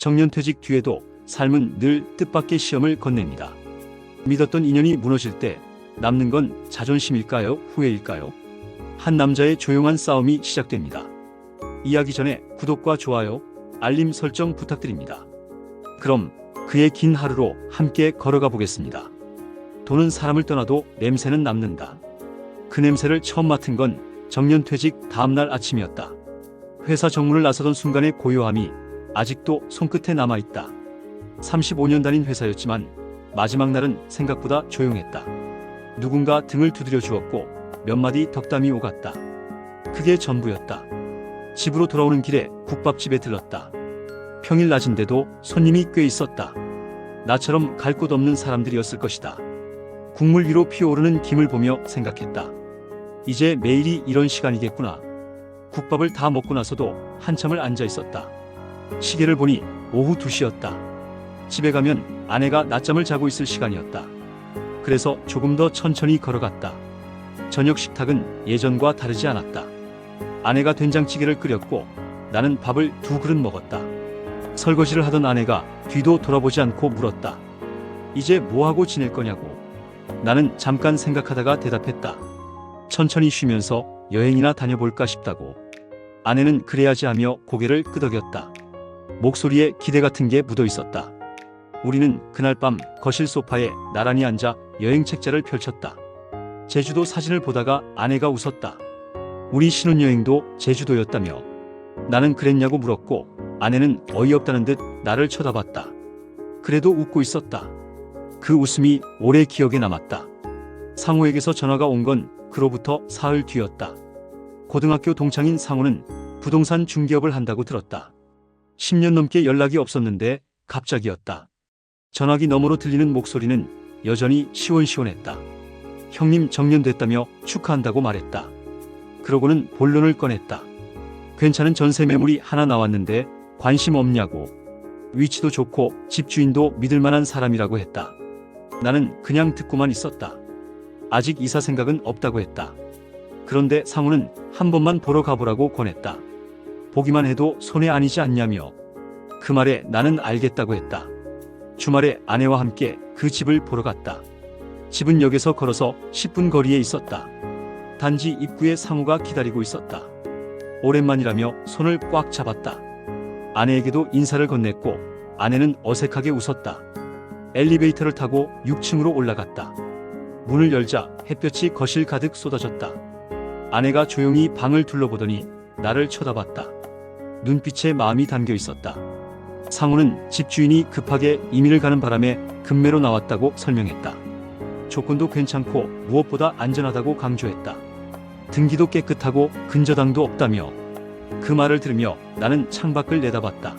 정년퇴직 뒤에도 삶은 늘 뜻밖의 시험을 건넵니다. 믿었던 인연이 무너질 때 남는 건 자존심일까요? 후회일까요? 한 남자의 조용한 싸움이 시작됩니다. 이야기 전에 구독과 좋아요, 알림 설정 부탁드립니다. 그럼 그의 긴 하루로 함께 걸어가 보겠습니다. 돈은 사람을 떠나도 냄새는 남는다. 그 냄새를 처음 맡은 건 정년퇴직 다음날 아침이었다. 회사 정문을 나서던 순간의 고요함이 아직도 손끝에 남아있다. 35년 다닌 회사였지만 마지막 날은 생각보다 조용했다. 누군가 등을 두드려 주었고 몇 마디 덕담이 오갔다. 그게 전부였다. 집으로 돌아오는 길에 국밥집에 들렀다. 평일 낮인데도 손님이 꽤 있었다. 나처럼 갈 곳 없는 사람들이었을 것이다. 국물 위로 피어오르는 김을 보며 생각했다. 이제 매일이 이런 시간이겠구나. 국밥을 다 먹고 나서도 한참을 앉아 있었다. 시계를 보니 오후 2시였다. 집에 가면 아내가 낮잠을 자고 있을 시간이었다. 그래서 조금 더 천천히 걸어갔다. 저녁 식탁은 예전과 다르지 않았다. 아내가 된장찌개를 끓였고 나는 밥을 2그릇 먹었다. 설거지를 하던 아내가 뒤도 돌아보지 않고 물었다. 이제 뭐하고 지낼 거냐고. 나는 잠깐 생각하다가 대답했다. 천천히 쉬면서 여행이나 다녀볼까 싶다고. 아내는 그래야지 하며 고개를 끄덕였다. 목소리에 기대 같은 게 묻어 있었다. 우리는 그날 밤 거실 소파에 나란히 앉아 여행 책자를 펼쳤다. 제주도 사진을 보다가 아내가 웃었다. 우리 신혼여행도 제주도였다며. 나는 그랬냐고 물었고 아내는 어이없다는 듯 나를 쳐다봤다. 그래도 웃고 있었다. 그 웃음이 오래 기억에 남았다. 상호에게서 전화가 온 건 그로부터 사흘 뒤였다. 고등학교 동창인 상호는 부동산 중개업을 한다고 들었다. 10년 넘게 연락이 없었는데 갑자기였다. 전화기 너머로 들리는 목소리는 여전히 시원시원했다. 형님 정년됐다며 축하한다고 말했다. 그러고는 본론을 꺼냈다. 괜찮은 전세 매물이 하나 나왔는데 관심 없냐고. 위치도 좋고 집주인도 믿을만한 사람이라고 했다. 나는 그냥 듣고만 있었다. 아직 이사 생각은 없다고 했다. 그런데 상우는 한 번만 보러 가보라고 권했다. 보기만 해도 손해 아니지 않냐며. 그 말에 나는 알겠다고 했다. 주말에 아내와 함께 그 집을 보러 갔다. 집은 역에서 걸어서 10분 거리에 있었다. 단지 입구에 상우가 기다리고 있었다. 오랜만이라며 손을 꽉 잡았다. 아내에게도 인사를 건넸고 아내는 어색하게 웃었다. 엘리베이터를 타고 6층으로 올라갔다. 문을 열자 햇볕이 거실 가득 쏟아졌다. 아내가 조용히 방을 둘러보더니 나를 쳐다봤다. 눈빛에 마음이 담겨 있었다. 상우는 집주인이 급하게 이민을 가는 바람에 급매로 나왔다고 설명했다. 조건도 괜찮고 무엇보다 안전하다고 강조했다. 등기도 깨끗하고 근저당도 없다며. 그 말을 들으며 나는 창밖을 내다봤다.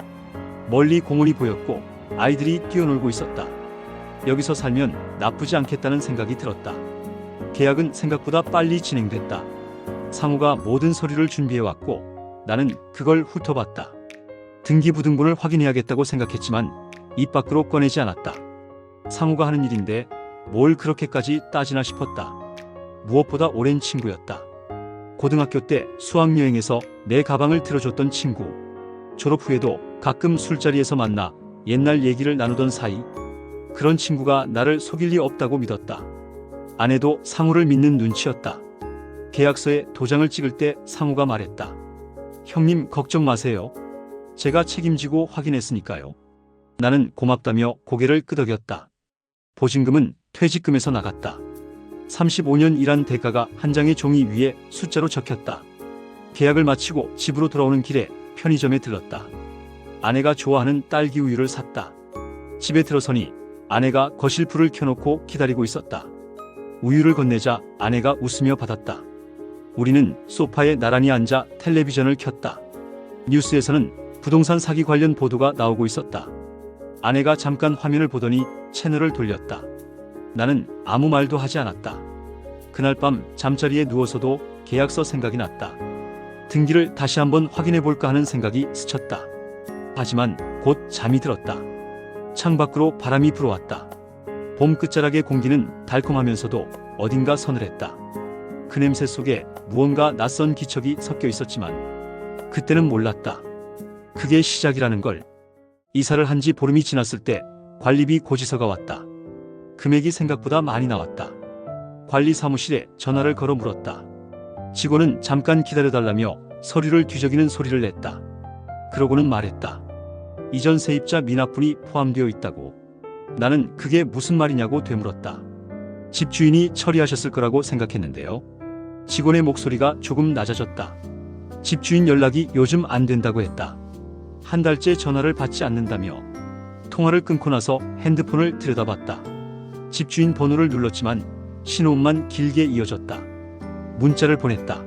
멀리 공원이 보였고 아이들이 뛰어놀고 있었다. 여기서 살면 나쁘지 않겠다는 생각이 들었다. 계약은 생각보다 빨리 진행됐다. 상우가 모든 서류를 준비해왔고 나는 그걸 훑어봤다. 등기부등본을 확인해야겠다고 생각했지만 입 밖으로 꺼내지 않았다. 상우가 하는 일인데 뭘 그렇게까지 따지나 싶었다. 무엇보다 오랜 친구였다. 고등학교 때 수학여행에서 내 가방을 들어줬던 친구. 졸업 후에도 가끔 술자리에서 만나 옛날 얘기를 나누던 사이. 그런 친구가 나를 속일 리 없다고 믿었다. 아내도 상우를 믿는 눈치였다. 계약서에 도장을 찍을 때 상우가 말했다. 형님 걱정 마세요. 제가 책임지고 확인했으니까요. 나는 고맙다며 고개를 끄덕였다. 보증금은 퇴직금에서 나갔다. 35년 일한 대가가 한 장의 종이 위에 숫자로 적혔다. 계약을 마치고 집으로 돌아오는 길에 편의점에 들렀다. 아내가 좋아하는 딸기 우유를 샀다. 집에 들어서니 아내가 거실 불을 켜놓고 기다리고 있었다. 우유를 건네자 아내가 웃으며 받았다. 우리는 소파에 나란히 앉아 텔레비전을 켰다. 뉴스에서는 부동산 사기 관련 보도가 나오고 있었다. 아내가 잠깐 화면을 보더니 채널을 돌렸다. 나는 아무 말도 하지 않았다. 그날 밤 잠자리에 누워서도 계약서 생각이 났다. 등기를 다시 한번 확인해볼까 하는 생각이 스쳤다. 하지만 곧 잠이 들었다. 창밖으로 바람이 불어왔다. 봄 끝자락의 공기는 달콤하면서도 어딘가 서늘했다. 그 냄새 속에 무언가 낯선 기척이 섞여 있었지만 그때는 몰랐다. 그게 시작이라는 걸. 이사를 한 지 보름이 지났을 때 관리비 고지서가 왔다. 금액이 생각보다 많이 나왔다. 관리 사무실에 전화를 걸어 물었다. 직원은 잠깐 기다려달라며 서류를 뒤적이는 소리를 냈다. 그러고는 말했다. 이전 세입자 미납분이 포함되어 있다고. 나는 그게 무슨 말이냐고 되물었다. 집주인이 처리하셨을 거라고 생각했는데요. 직원의 목소리가 조금 낮아졌다. 집주인 연락이 요즘 안 된다고 했다. 한 달째 전화를 받지 않는다며. 통화를 끊고 나서 핸드폰을 들여다봤다. 집주인 번호를 눌렀지만 신호음만 길게 이어졌다. 문자를 보냈다.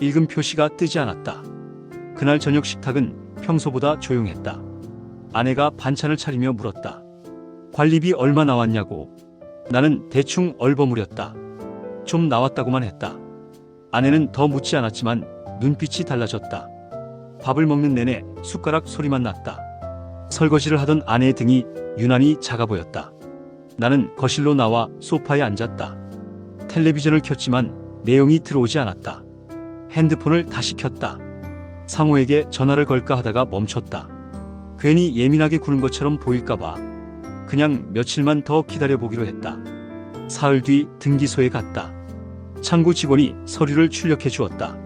읽음 표시가 뜨지 않았다. 그날 저녁 식탁은 평소보다 조용했다. 아내가 반찬을 차리며 물었다. 관리비 얼마 나왔냐고. 나는 대충 얼버무렸다. 좀 나왔다고만 했다. 아내는 더 묻지 않았지만 눈빛이 달라졌다. 밥을 먹는 내내 숟가락 소리만 났다. 설거지를 하던 아내의 등이 유난히 작아 보였다. 나는 거실로 나와 소파에 앉았다. 텔레비전을 켰지만 내용이 들어오지 않았다. 핸드폰을 다시 켰다. 상호에게 전화를 걸까 하다가 멈췄다. 괜히 예민하게 구는 것처럼 보일까봐 그냥 며칠만 더 기다려보기로 했다. 사흘 뒤 등기소에 갔다. 창구 직원이 서류를 출력해 주었다.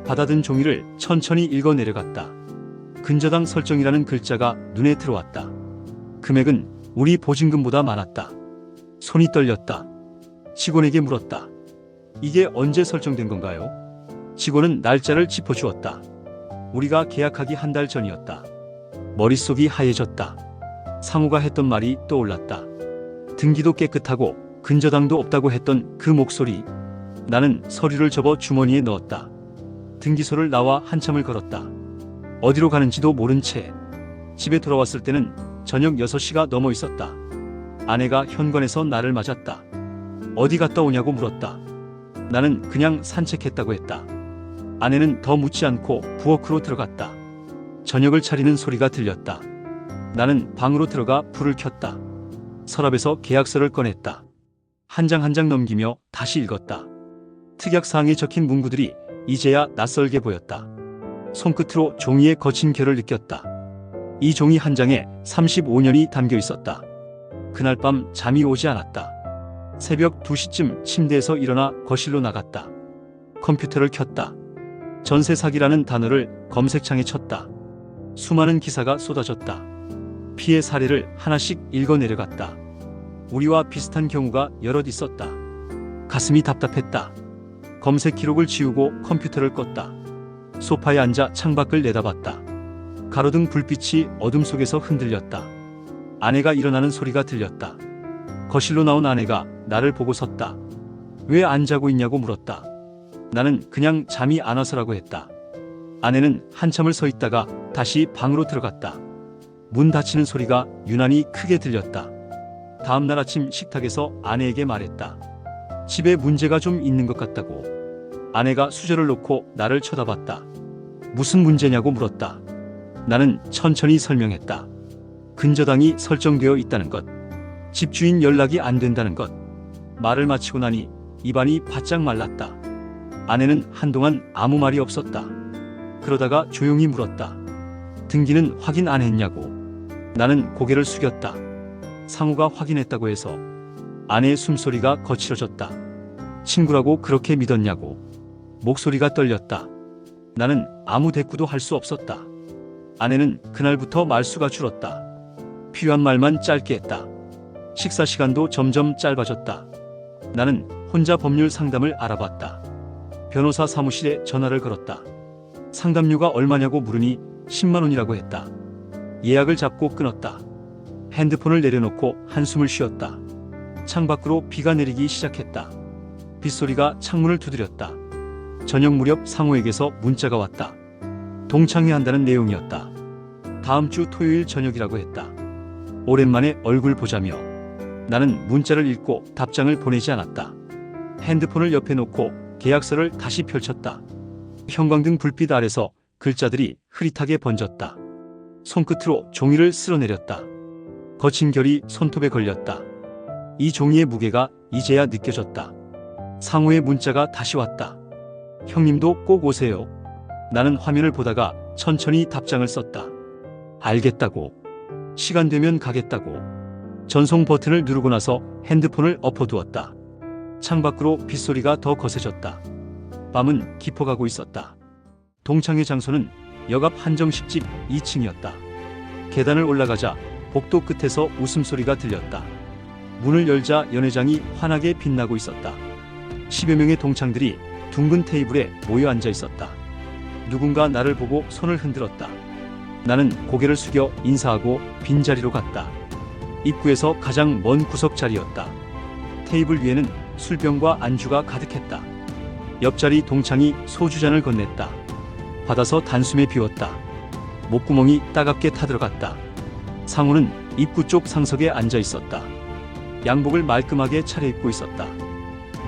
받아든 종이를 천천히 읽어 내려갔다. 근저당 설정이라는 글자가 눈에 들어왔다. 금액은 우리 보증금보다 많았다. 손이 떨렸다. 직원에게 물었다. 이게 언제 설정된 건가요? 직원은 날짜를 짚어주었다. 우리가 계약하기 한 달 전이었다. 머릿속이 하얘졌다. 상우가 했던 말이 떠올랐다. 등기도 깨끗하고 근저당도 없다고 했던 그 목소리. 나는 서류를 접어 주머니에 넣었다. 등기소를 나와 한참을 걸었다. 어디로 가는지도 모른 채 집에 돌아왔을 때는 저녁 6시가 넘어 있었다. 아내가 현관에서 나를 맞았다. 어디 갔다 오냐고 물었다. 나는 그냥 산책했다고 했다. 아내는 더 묻지 않고 부엌으로 들어갔다. 저녁을 차리는 소리가 들렸다. 나는 방으로 들어가 불을 켰다. 서랍에서 계약서를 꺼냈다. 한 장 한 장 넘기며 다시 읽었다. 특약사항에 적힌 문구들이 이제야 낯설게 보였다. 손끝으로 종이의 거친 결을 느꼈다. 이 종이 한 장에 35년이 담겨 있었다. 그날 밤 잠이 오지 않았다. 새벽 2시쯤 침대에서 일어나 거실로 나갔다. 컴퓨터를 켰다. 전세 사기라는 단어를 검색창에 쳤다. 수많은 기사가 쏟아졌다. 피해 사례를 하나씩 읽어 내려갔다. 우리와 비슷한 경우가 여럿 있었다. 가슴이 답답했다. 검색 기록을 지우고 컴퓨터를 껐다. 소파에 앉아 창밖을 내다봤다. 가로등 불빛이 어둠 속에서 흔들렸다. 아내가 일어나는 소리가 들렸다. 거실로 나온 아내가 나를 보고 섰다. 왜 안 자고 있냐고 물었다. 나는 그냥 잠이 안 와서라고 했다. 아내는 한참을 서 있다가 다시 방으로 들어갔다. 문 닫히는 소리가 유난히 크게 들렸다. 다음 날 아침 식탁에서 아내에게 말했다. 집에 문제가 좀 있는 것 같다고. 아내가 수저를 놓고 나를 쳐다봤다. 무슨 문제냐고 물었다. 나는 천천히 설명했다. 근저당이 설정되어 있다는 것. 집주인 연락이 안 된다는 것. 말을 마치고 나니 입안이 바짝 말랐다. 아내는 한동안 아무 말이 없었다. 그러다가 조용히 물었다. 등기는 확인 안 했냐고. 나는 고개를 숙였다. 상우가 확인했다고 해서. 아내의 숨소리가 거칠어졌다. 친구라고 그렇게 믿었냐고. 목소리가 떨렸다. 나는 아무 대꾸도 할 수 없었다. 아내는 그날부터 말수가 줄었다. 필요한 말만 짧게 했다. 식사 시간도 점점 짧아졌다. 나는 혼자 법률 상담을 알아봤다. 변호사 사무실에 전화를 걸었다. 상담료가 얼마냐고 물으니 10만 원이라고 했다. 예약을 잡고 끊었다. 핸드폰을 내려놓고 한숨을 쉬었다. 창밖으로 비가 내리기 시작했다. 빗소리가 창문을 두드렸다. 저녁 무렵 상호에게서 문자가 왔다. 동창회한다는 내용이었다. 다음 주 토요일 저녁이라고 했다. 오랜만에 얼굴 보자며. 나는 문자를 읽고 답장을 보내지 않았다. 핸드폰을 옆에 놓고 계약서를 다시 펼쳤다. 형광등 불빛 아래서 글자들이 흐릿하게 번졌다. 손끝으로 종이를 쓸어내렸다. 거친 결이 손톱에 걸렸다. 이 종이의 무게가 이제야 느껴졌다. 상호의 문자가 다시 왔다. 형님도 꼭 오세요. 나는 화면을 보다가 천천히 답장을 썼다. 알겠다고. 시간 되면 가겠다고. 전송 버튼을 누르고 나서 핸드폰을 엎어두었다. 창밖으로 빗소리가 더 거세졌다. 밤은 깊어가고 있었다. 동창회 장소는 역 앞 한정식집 2층이었다. 계단을 올라가자 복도 끝에서 웃음소리가 들렸다. 문을 열자 연회장이 환하게 빛나고 있었다. 10여 명의 동창들이 둥근 테이블에 모여 앉아 있었다. 누군가 나를 보고 손을 흔들었다. 나는 고개를 숙여 인사하고 빈자리로 갔다. 입구에서 가장 먼 구석 자리였다. 테이블 위에는 술병과 안주가 가득했다. 옆자리 동창이 소주잔을 건넸다. 받아서 단숨에 비웠다. 목구멍이 따갑게 타들어갔다. 상우는 입구 쪽 상석에 앉아 있었다. 양복을 말끔하게 차려입고 있었다.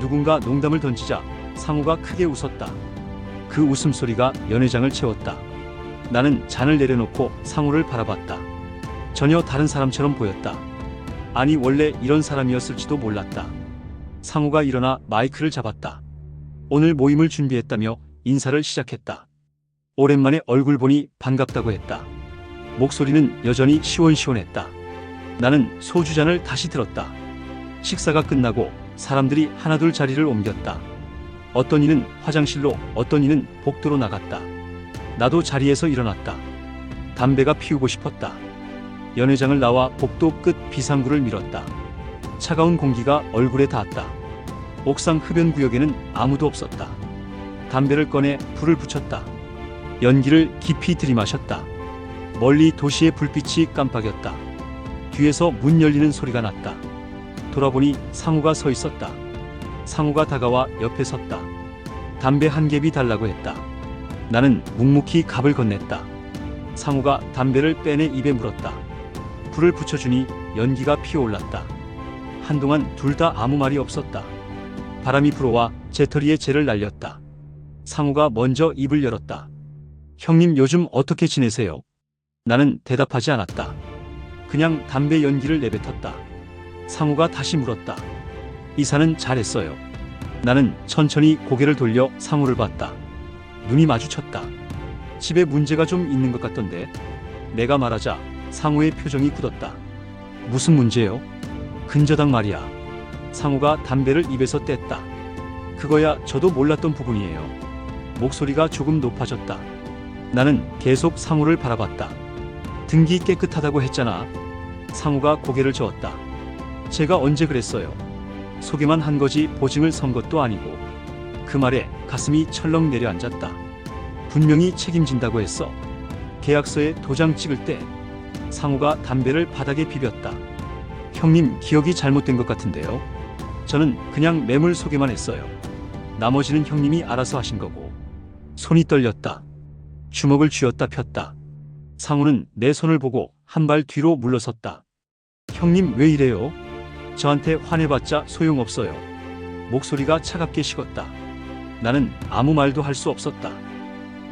누군가 농담을 던지자 상우가 크게 웃었다. 그 웃음소리가 연회장을 채웠다. 나는 잔을 내려놓고 상우를 바라봤다. 전혀 다른 사람처럼 보였다. 아니, 원래 이런 사람이었을지도 몰랐다. 상우가 일어나 마이크를 잡았다. 오늘 모임을 준비했다며 인사를 시작했다. 오랜만에 얼굴 보니 반갑다고 했다. 목소리는 여전히 시원시원했다. 나는 소주잔을 다시 들었다. 식사가 끝나고 사람들이 하나둘 자리를 옮겼다. 어떤 이는 화장실로, 어떤 이는 복도로 나갔다. 나도 자리에서 일어났다. 담배가 피우고 싶었다. 연회장을 나와 복도 끝 비상구를 밀었다. 차가운 공기가 얼굴에 닿았다. 옥상 흡연 구역에는 아무도 없었다. 담배를 꺼내 불을 붙였다. 연기를 깊이 들이마셨다. 멀리 도시의 불빛이 깜빡였다. 뒤에서 문 열리는 소리가 났다. 돌아보니 상우가 서 있었다. 상우가 다가와 옆에 섰다. 담배 한 갭이 달라고 했다. 나는 묵묵히 갑을 건넸다. 상우가 담배를 빼내 입에 물었다. 불을 붙여주니 연기가 피어올랐다. 한동안 둘 다 아무 말이 없었다. 바람이 불어와 재터리에 재를 날렸다. 상우가 먼저 입을 열었다. 형님, 요즘 어떻게 지내세요? 나는 대답하지 않았다. 그냥 담배 연기를 내뱉었다. 상우가 다시 물었다. 이사는 잘했어요. 나는 천천히 고개를 돌려 상우를 봤다. 눈이 마주쳤다. 집에 문제가 좀 있는 것 같던데. 내가 말하자 상우의 표정이 굳었다. 무슨 문제요? 근저당 말이야. 상우가 담배를 입에서 뗐다. 그거야 저도 몰랐던 부분이에요. 목소리가 조금 높아졌다. 나는 계속 상우를 바라봤다. 등기 깨끗하다고 했잖아. 상우가 고개를 저었다. 제가 언제 그랬어요? 소개만 한 거지 보증을 선 것도 아니고. 그 말에 가슴이 철렁 내려앉았다. 분명히 책임진다고 했어. 계약서에 도장 찍을 때. 상우가 담배를 바닥에 비볐다. 형님, 기억이 잘못된 것 같은데요. 저는 그냥 매물 소개만 했어요. 나머지는 형님이 알아서 하신 거고. 손이 떨렸다. 주먹을 쥐었다 폈다. 상우는 내 손을 보고 한 발 뒤로 물러섰다. 형님, 왜 이래요? 저한테 화내봤자 소용없어요. 목소리가 차갑게 식었다. 나는 아무 말도 할 수 없었다.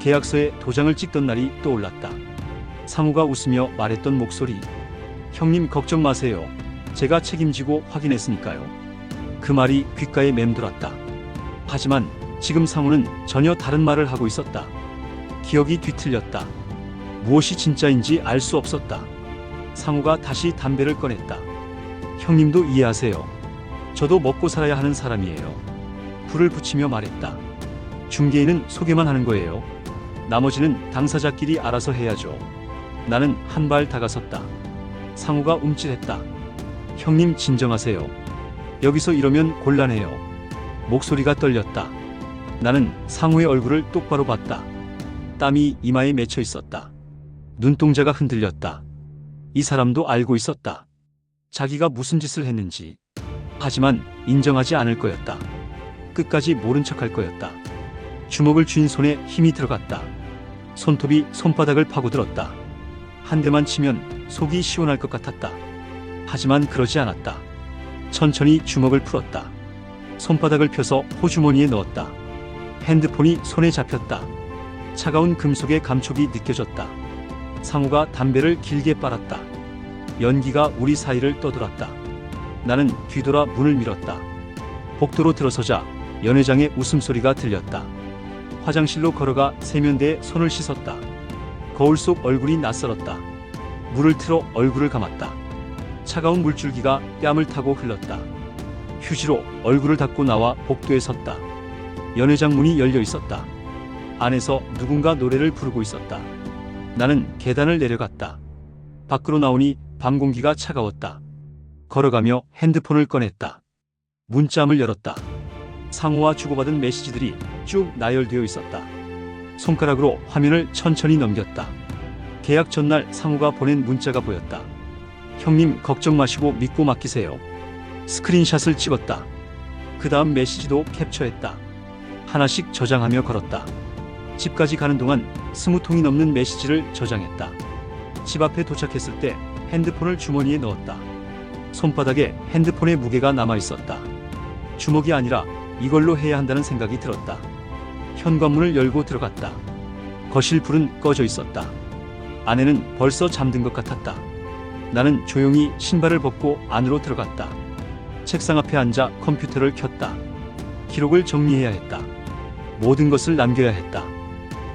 계약서에 도장을 찍던 날이 떠올랐다. 상우가 웃으며 말했던 목소리. 형님, 걱정 마세요. 제가 책임지고 확인했으니까요. 그 말이 귓가에 맴돌았다. 하지만 지금 상우는 전혀 다른 말을 하고 있었다. 기억이 뒤틀렸다. 무엇이 진짜인지 알 수 없었다. 상우가 다시 담배를 꺼냈다. 형님도 이해하세요. 저도 먹고 살아야 하는 사람이에요. 불을 붙이며 말했다. 중개인은 소개만 하는 거예요. 나머지는 당사자끼리 알아서 해야죠. 나는 한 발 다가섰다. 상우가 움찔했다. 형님, 진정하세요. 여기서 이러면 곤란해요. 목소리가 떨렸다. 나는 상우의 얼굴을 똑바로 봤다. 땀이 이마에 맺혀 있었다. 눈동자가 흔들렸다. 이 사람도 알고 있었다. 자기가 무슨 짓을 했는지. 하지만 인정하지 않을 거였다. 끝까지 모른 척할 거였다. 주먹을 쥔 손에 힘이 들어갔다. 손톱이 손바닥을 파고들었다. 한 대만 치면 속이 시원할 것 같았다. 하지만 그러지 않았다. 천천히 주먹을 풀었다. 손바닥을 펴서 호주머니에 넣었다. 핸드폰이 손에 잡혔다. 차가운 금속의 감촉이 느껴졌다. 상우가 담배를 길게 빨았다. 연기가 우리 사이를 떠돌았다. 나는 뒤돌아 문을 밀었다. 복도로 들어서자 연회장의 웃음소리가 들렸다. 화장실로 걸어가 세면대에 손을 씻었다. 거울 속 얼굴이 낯설었다. 물을 틀어 얼굴을 감았다. 차가운 물줄기가 뺨을 타고 흘렀다. 휴지로 얼굴을 닦고 나와 복도에 섰다. 연회장 문이 열려 있었다. 안에서 누군가 노래를 부르고 있었다. 나는 계단을 내려갔다. 밖으로 나오니 밤 공기가 차가웠다. 걸어가며 핸드폰을 꺼냈다. 문자함을 열었다. 상호와 주고받은 메시지들이 쭉 나열되어 있었다. 손가락으로 화면을 천천히 넘겼다. 계약 전날 상호가 보낸 문자가 보였다. 형님 걱정 마시고 믿고 맡기세요. 스크린샷을 찍었다. 그 다음 메시지도 캡처했다. 하나씩 저장하며 걸었다. 집까지 가는 동안 20통이 넘는 메시지를 저장했다. 집 앞에 도착했을 때 핸드폰을 주머니에 넣었다. 손바닥에 핸드폰의 무게가 남아있었다. 주먹이 아니라 이걸로 해야 한다는 생각이 들었다. 현관문을 열고 들어갔다. 거실 불은 꺼져 있었다. 아내는 벌써 잠든 것 같았다. 나는 조용히 신발을 벗고 안으로 들어갔다. 책상 앞에 앉아 컴퓨터를 켰다. 기록을 정리해야 했다. 모든 것을 남겨야 했다.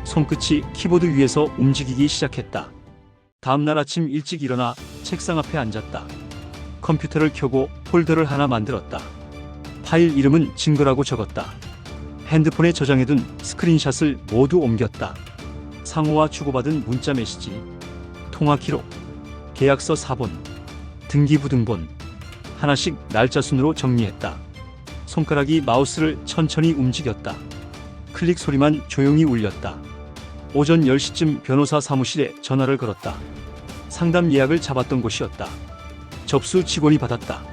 손끝이 키보드 위에서 움직이기 시작했다. 다음날 아침 일찍 일어나 책상 앞에 앉았다. 컴퓨터를 켜고 폴더를 하나 만들었다. 파일 이름은 증거라고 적었다. 핸드폰에 저장해둔 스크린샷을 모두 옮겼다. 상호와 주고받은 문자 메시지, 통화 기록, 계약서 사본, 등기부등본 하나씩 날짜 순으로 정리했다. 손가락이 마우스를 천천히 움직였다. 클릭 소리만 조용히 울렸다. 오전 10시쯤 변호사 사무실에 전화를 걸었다. 상담 예약을 잡았던 곳이었다. 접수 직원이 받았다.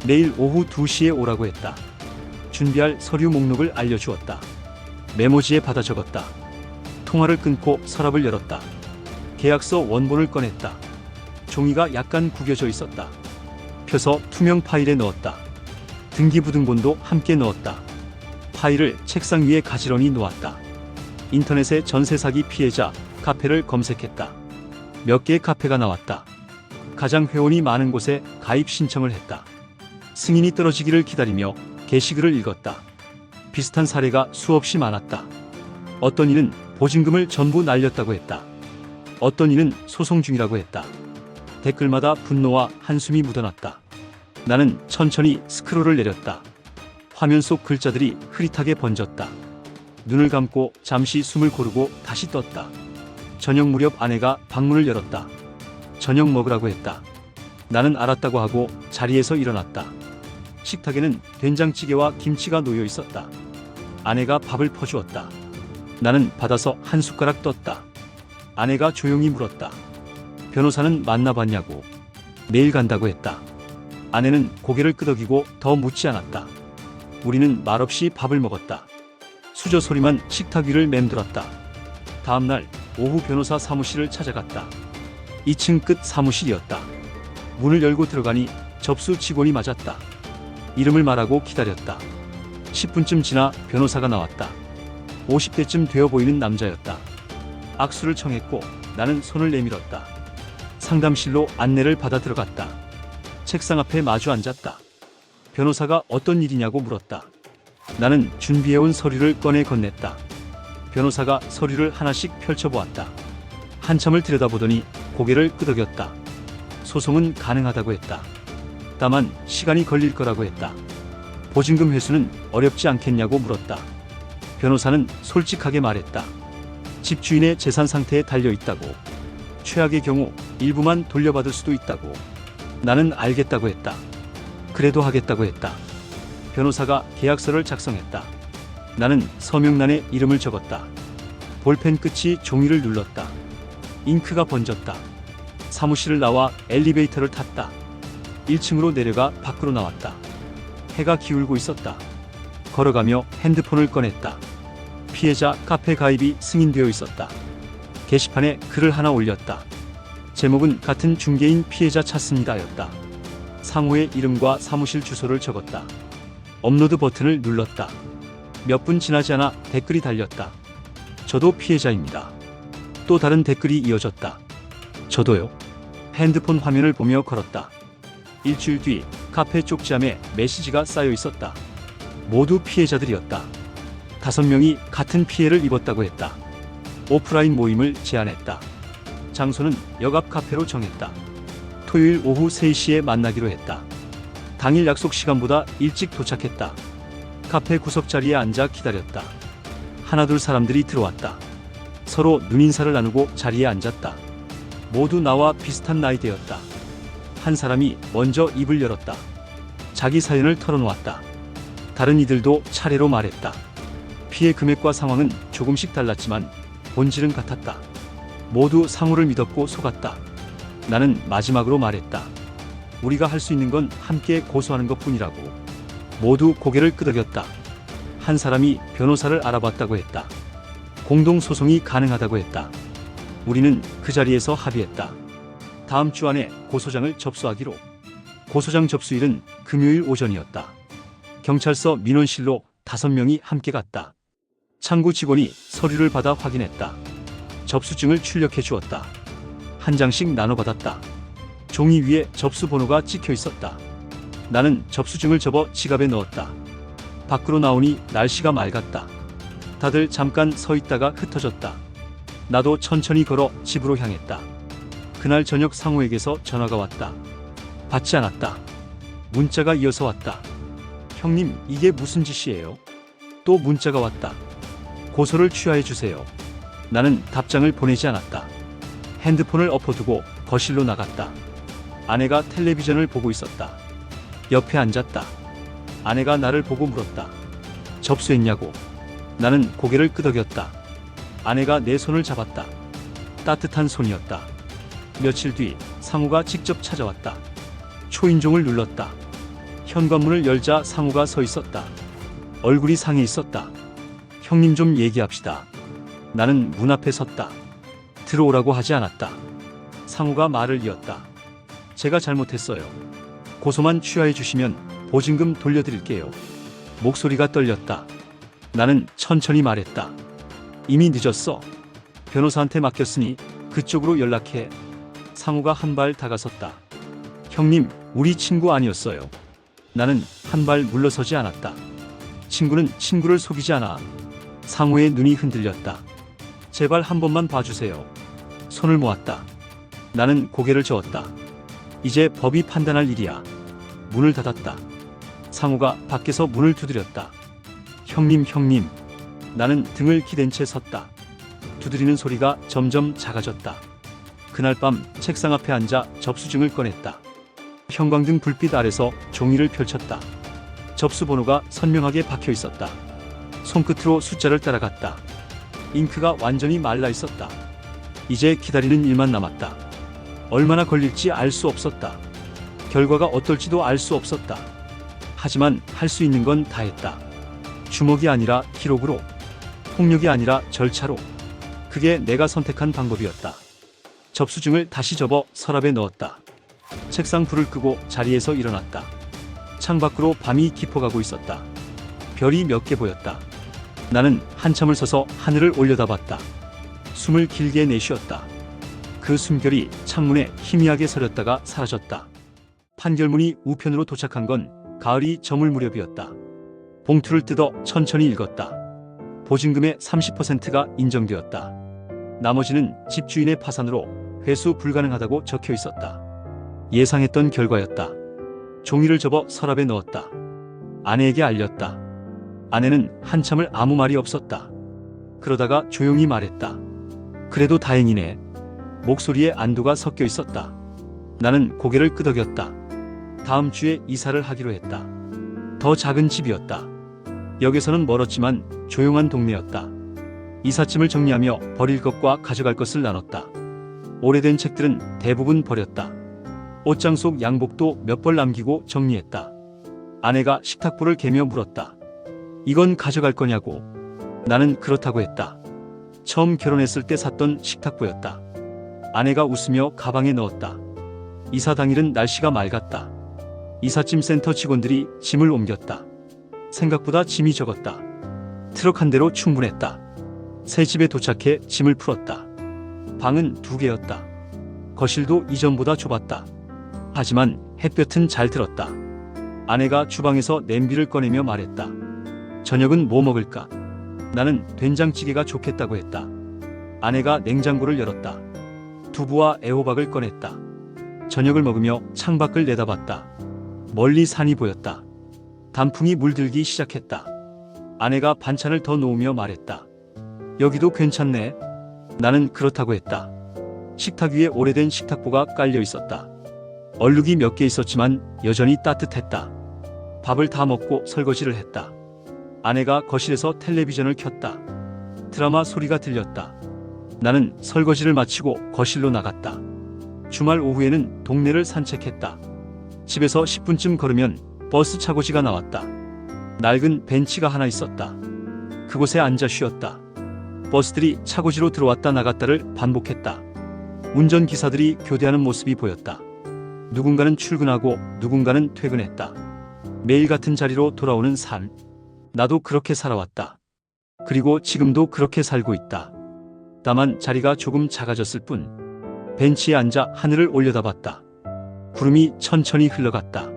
내일 오후 2시에 오라고 했다. 준비할 서류 목록을 알려주었다. 메모지에 받아 적었다. 통화를 끊고 서랍을 열었다. 계약서 원본을 꺼냈다. 종이가 약간 구겨져 있었다. 펴서 투명 파일에 넣었다. 등기부등본도 함께 넣었다. 파일을 책상 위에 가지런히 놓았다. 인터넷에 전세 사기 피해자 카페를 검색했다. 몇 개의 카페가 나왔다. 가장 회원이 많은 곳에 가입 신청을 했다. 승인이 떨어지기를 기다리며 게시글을 읽었다. 비슷한 사례가 수없이 많았다. 어떤 이는 보증금을 전부 날렸다고 했다. 어떤 이는 소송 중이라고 했다. 댓글마다 분노와 한숨이 묻어났다. 나는 천천히 스크롤을 내렸다. 화면 속 글자들이 흐릿하게 번졌다. 눈을 감고 잠시 숨을 고르고 다시 떴다. 저녁 무렵 아내가 방문을 열었다. 저녁 먹으라고 했다. 나는 알았다고 하고 자리에서 일어났다. 식탁에는 된장찌개와 김치가 놓여 있었다. 아내가 밥을 퍼주었다. 나는 받아서 한 숟가락 떴다. 아내가 조용히 물었다. 변호사는 만나봤냐고. 내일 간다고 했다. 아내는 고개를 끄덕이고 더 묻지 않았다. 우리는 말없이 밥을 먹었다. 수저 소리만 식탁 위를 맴돌았다. 다음날 오후 변호사 사무실을 찾아갔다. 2층 끝 사무실이었다. 문을 열고 들어가니 접수 직원이 맞았다. 이름을 말하고 기다렸다. 10분쯤 지나 변호사가 나왔다. 50대쯤 되어 보이는 남자였다. 악수를 청했고 나는 손을 내밀었다. 상담실로 안내를 받아 들어갔다. 책상 앞에 마주 앉았다. 변호사가 어떤 일이냐고 물었다. 나는 준비해온 서류를 꺼내 건넸다. 변호사가 서류를 하나씩 펼쳐보았다. 한참을 들여다보더니 고개를 끄덕였다. 소송은 가능하다고 했다. 다만 시간이 걸릴 거라고 했다. 보증금 회수는 어렵지 않겠냐고 물었다. 변호사는 솔직하게 말했다. 집주인의 재산 상태에 달려 있다고. 최악의 경우 일부만 돌려받을 수도 있다고. 나는 알겠다고 했다. 그래도 하겠다고 했다. 변호사가 계약서를 작성했다. 나는 서명란에 이름을 적었다. 볼펜 끝이 종이를 눌렀다. 잉크가 번졌다. 사무실을 나와 엘리베이터를 탔다. 1층으로 내려가 밖으로 나왔다. 해가 기울고 있었다. 걸어가며 핸드폰을 꺼냈다. 피해자 카페 가입이 승인되어 있었다. 게시판에 글을 하나 올렸다. 제목은 같은 중개인 피해자 찾습니다였다. 상호의 이름과 사무실 주소를 적었다. 업로드 버튼을 눌렀다. 몇 분 지나지 않아 댓글이 달렸다. 저도 피해자입니다. 또 다른 댓글이 이어졌다. 저도요. 핸드폰 화면을 보며 걸었다. 일주일 뒤 카페 쪽지함에 메시지가 쌓여 있었다. 모두 피해자들이었다. 5명이 같은 피해를 입었다고 했다. 오프라인 모임을 제안했다. 장소는 역 앞 카페로 정했다. 토요일 오후 3시에 만나기로 했다. 당일 약속 시간보다 일찍 도착했다. 카페 구석자리에 앉아 기다렸다. 하나둘 사람들이 들어왔다. 서로 눈인사를 나누고 자리에 앉았다. 모두 나와 비슷한 나이대였다. 한 사람이 먼저 입을 열었다. 자기 사연을 털어놓았다. 다른 이들도 차례로 말했다. 피해 금액과 상황은 조금씩 달랐지만 본질은 같았다. 모두 상호를 믿었고 속았다. 나는 마지막으로 말했다. 우리가 할 수 있는 건 함께 고소하는 것뿐이라고. 모두 고개를 끄덕였다. 한 사람이 변호사를 알아봤다고 했다. 공동소송이 가능하다고 했다. 우리는 그 자리에서 합의했다. 다음 주 안에 고소장을 접수하기로. 고소장 접수일은 금요일 오전이었다. 경찰서 민원실로 5명이 함께 갔다. 창구 직원이 서류를 받아 확인했다. 접수증을 출력해 주었다. 한 장씩 나눠받았다. 종이 위에 접수 번호가 찍혀 있었다. 나는 접수증을 접어 지갑에 넣었다. 밖으로 나오니 날씨가 맑았다. 다들 잠깐 서 있다가 흩어졌다. 나도 천천히 걸어 집으로 향했다. 그날 저녁 상호에게서 전화가 왔다. 받지 않았다. 문자가 이어서 왔다. 형님, 이게 무슨 짓이에요? 또 문자가 왔다. 고소를 취하해 주세요. 나는 답장을 보내지 않았다. 핸드폰을 엎어두고 거실로 나갔다. 아내가 텔레비전을 보고 있었다. 옆에 앉았다. 아내가 나를 보고 물었다. 접수했냐고. 나는 고개를 끄덕였다. 아내가 내 손을 잡았다. 따뜻한 손이었다. 며칠 뒤 상우가 직접 찾아왔다. 초인종을 눌렀다. 현관문을 열자 상우가 서 있었다. 얼굴이 상해 있었다. 형님 좀 얘기합시다. 나는 문 앞에 섰다. 들어오라고 하지 않았다. 상우가 말을 이었다. 제가 잘못했어요. 고소만 취하해 주시면 보증금 돌려드릴게요. 목소리가 떨렸다. 나는 천천히 말했다. 이미 늦었어. 변호사한테 맡겼으니 그쪽으로 연락해. 상우가 한 발 다가섰다. 형님, 우리 친구 아니었어요. 나는 한 발 물러서지 않았다. 친구는 친구를 속이지 않아. 상우의 눈이 흔들렸다. 제발 한 번만 봐주세요. 손을 모았다. 나는 고개를 저었다. 이제 법이 판단할 일이야. 문을 닫았다. 상우가 밖에서 문을 두드렸다. 형님. 나는 등을 기댄 채 섰다. 두드리는 소리가 점점 작아졌다. 그날 밤 책상 앞에 앉아 접수증을 꺼냈다. 형광등 불빛 아래서 종이를 펼쳤다. 접수 번호가 선명하게 박혀 있었다. 손끝으로 숫자를 따라갔다. 잉크가 완전히 말라 있었다. 이제 기다리는 일만 남았다. 얼마나 걸릴지 알 수 없었다. 결과가 어떨지도 알 수 없었다. 하지만 할 수 있는 건 다 했다. 주먹이 아니라 기록으로, 폭력이 아니라 절차로. 그게 내가 선택한 방법이었다. 접수증을 다시 접어 서랍에 넣었다. 책상 불을 끄고 자리에서 일어났다. 창밖으로 밤이 깊어가고 있었다. 별이 몇 개 보였다. 나는 한참을 서서 하늘을 올려다봤다. 숨을 길게 내쉬었다. 그 숨결이 창문에 희미하게 서렸다가 사라졌다. 판결문이 우편으로 도착한 건 가을이 저물 무렵이었다. 봉투를 뜯어 천천히 읽었다. 보증금의 30%가 인정되었다. 나머지는 집주인의 파산으로 회수 불가능하다고 적혀 있었다. 예상했던 결과였다. 종이를 접어 서랍에 넣었다. 아내에게 알렸다. 아내는 한참을 아무 말이 없었다. 그러다가 조용히 말했다. 그래도 다행이네. 목소리에 안도가 섞여 있었다. 나는 고개를 끄덕였다. 다음 주에 이사를 하기로 했다. 더 작은 집이었다. 역에서는 멀었지만 조용한 동네였다. 이삿짐을 정리하며 버릴 것과 가져갈 것을 나눴다. 오래된 책들은 대부분 버렸다. 옷장 속 양복도 몇 벌 남기고 정리했다. 아내가 식탁보를 개며 물었다. 이건 가져갈 거냐고. 나는 그렇다고 했다. 처음 결혼했을 때 샀던 식탁보였다. 아내가 웃으며 가방에 넣었다. 이사 당일은 날씨가 맑았다. 이삿짐 센터 직원들이 짐을 옮겼다. 생각보다 짐이 적었다. 트럭 한 대로 충분했다. 새 집에 도착해 짐을 풀었다. 방은 2개였다. 거실도 이전보다 좁았다. 하지만 햇볕은 잘 들었다. 아내가 주방에서 냄비를 꺼내며 말했다. 저녁은 뭐 먹을까? 나는 된장찌개가 좋겠다고 했다. 아내가 냉장고를 열었다. 두부와 애호박을 꺼냈다. 저녁을 먹으며 창밖을 내다봤다. 멀리 산이 보였다. 단풍이 물들기 시작했다. 아내가 반찬을 더 놓으며 말했다. 여기도 괜찮네. 나는 그렇다고 했다. 식탁 위에 오래된 식탁보가 깔려 있었다. 얼룩이 몇 개 있었지만 여전히 따뜻했다. 밥을 다 먹고 설거지를 했다. 아내가 거실에서 텔레비전을 켰다. 드라마 소리가 들렸다. 나는 설거지를 마치고 거실로 나갔다. 주말 오후에는 동네를 산책했다. 집에서 10분쯤 걸으면 버스 차고지가 나왔다. 낡은 벤치가 하나 있었다. 그곳에 앉아 쉬었다. 버스들이 차고지로 들어왔다 나갔다를 반복했다. 운전기사들이 교대하는 모습이 보였다. 누군가는 출근하고 누군가는 퇴근했다. 매일 같은 자리로 돌아오는 삶. 나도 그렇게 살아왔다. 그리고 지금도 그렇게 살고 있다. 다만 자리가 조금 작아졌을 뿐. 벤치에 앉아 하늘을 올려다봤다. 구름이 천천히 흘러갔다.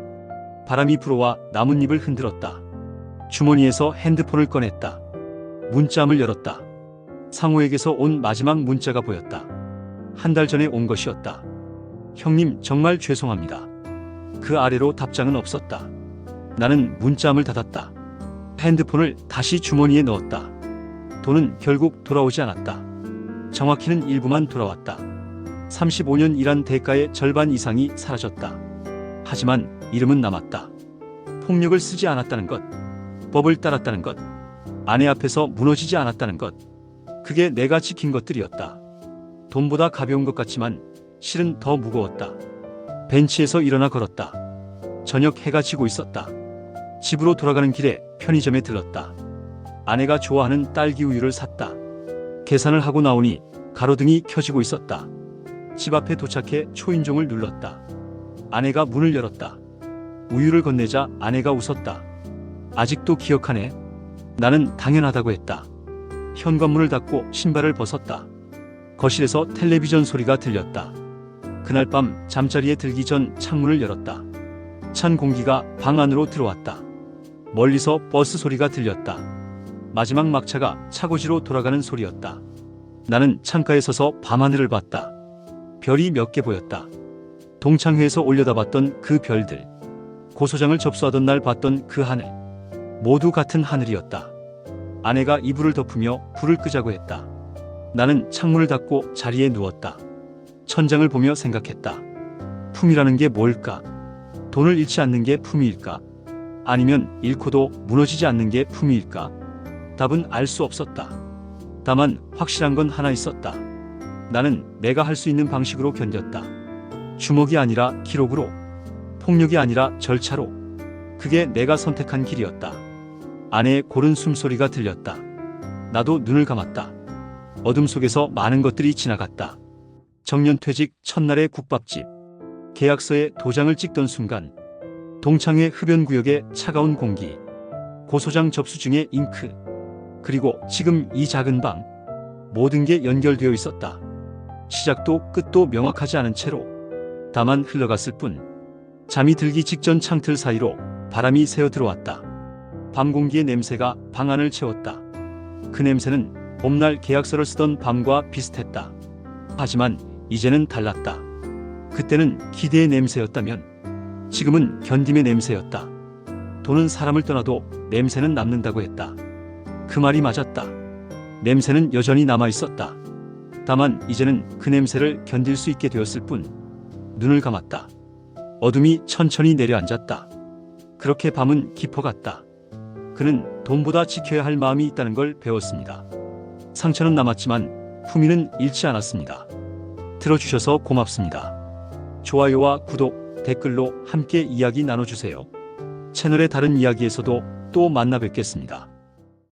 바람이 불어와 나뭇잎을 흔들었다. 주머니에서 핸드폰을 꺼냈다. 문자함을 열었다. 상호에게서 온 마지막 문자가 보였다. 한 달 전에 온 것이었다. 형님 정말 죄송합니다. 그 아래로 답장은 없었다. 나는 문자함을 닫았다. 핸드폰을 다시 주머니에 넣었다. 돈은 결국 돌아오지 않았다. 정확히는 일부만 돌아왔다. 35년 일한 대가의 절반 이상이 사라졌다. 하지만 이름은 남았다. 폭력을 쓰지 않았다는 것, 법을 따랐다는 것, 아내 앞에서 무너지지 않았다는 것, 그게 내가 지킨 것들이었다. 돈보다 가벼운 것 같지만 실은 더 무거웠다. 벤치에서 일어나 걸었다. 저녁 해가 지고 있었다. 집으로 돌아가는 길에 편의점에 들렀다. 아내가 좋아하는 딸기 우유를 샀다. 계산을 하고 나오니 가로등이 켜지고 있었다. 집 앞에 도착해 초인종을 눌렀다. 아내가 문을 열었다. 우유를 건네자 아내가 웃었다. 아직도 기억하네. 나는 당연하다고 했다. 현관문을 닫고 신발을 벗었다. 거실에서 텔레비전 소리가 들렸다. 그날 밤 잠자리에 들기 전 창문을 열었다. 찬 공기가 방 안으로 들어왔다. 멀리서 버스 소리가 들렸다. 마지막 막차가 차고지로 돌아가는 소리였다. 나는 창가에 서서 밤하늘을 봤다. 별이 몇 개 보였다. 동창회에서 올려다봤던 그 별들, 고소장을 접수하던 날 봤던 그 하늘, 모두 같은 하늘이었다. 아내가 이불을 덮으며 불을 끄자고 했다. 나는 창문을 닫고 자리에 누웠다. 천장을 보며 생각했다. 품이라는 게 뭘까? 돈을 잃지 않는 게 품위일까? 아니면 잃고도 무너지지 않는 게 품위일까? 답은 알 수 없었다. 다만 확실한 건 하나 있었다. 나는 내가 할 수 있는 방식으로 견뎠다. 주먹이 아니라 기록으로, 폭력이 아니라 절차로. 그게 내가 선택한 길이었다. 아내의 고른 숨소리가 들렸다. 나도 눈을 감았다. 어둠 속에서 많은 것들이 지나갔다. 정년퇴직 첫날의 국밥집, 계약서에 도장을 찍던 순간, 동창회 흡연구역의 차가운 공기, 고소장 접수 중의 잉크, 그리고 지금 이 작은 방, 모든 게 연결되어 있었다. 시작도 끝도 명확하지 않은 채로 다만 흘러갔을 뿐. 잠이 들기 직전 창틀 사이로 바람이 새어 들어왔다. 밤 공기의 냄새가 방 안을 채웠다. 그 냄새는 봄날 계약서를 쓰던 밤과 비슷했다. 하지만 이제는 달랐다. 그때는 기대의 냄새였다면 지금은 견딤의 냄새였다. 돈은 사람을 떠나도 냄새는 남는다고 했다. 그 말이 맞았다. 냄새는 여전히 남아있었다. 다만 이제는 그 냄새를 견딜 수 있게 되었을 뿐. 눈을 감았다. 어둠이 천천히 내려앉았다. 그렇게 밤은 깊어갔다. 그는 돈보다 지켜야 할 마음이 있다는 걸 배웠습니다. 상처는 남았지만 품위는 잃지 않았습니다. 들어주셔서 고맙습니다. 좋아요와 구독, 댓글로 함께 이야기 나눠주세요. 채널의 다른 이야기에서도 또 만나 뵙겠습니다.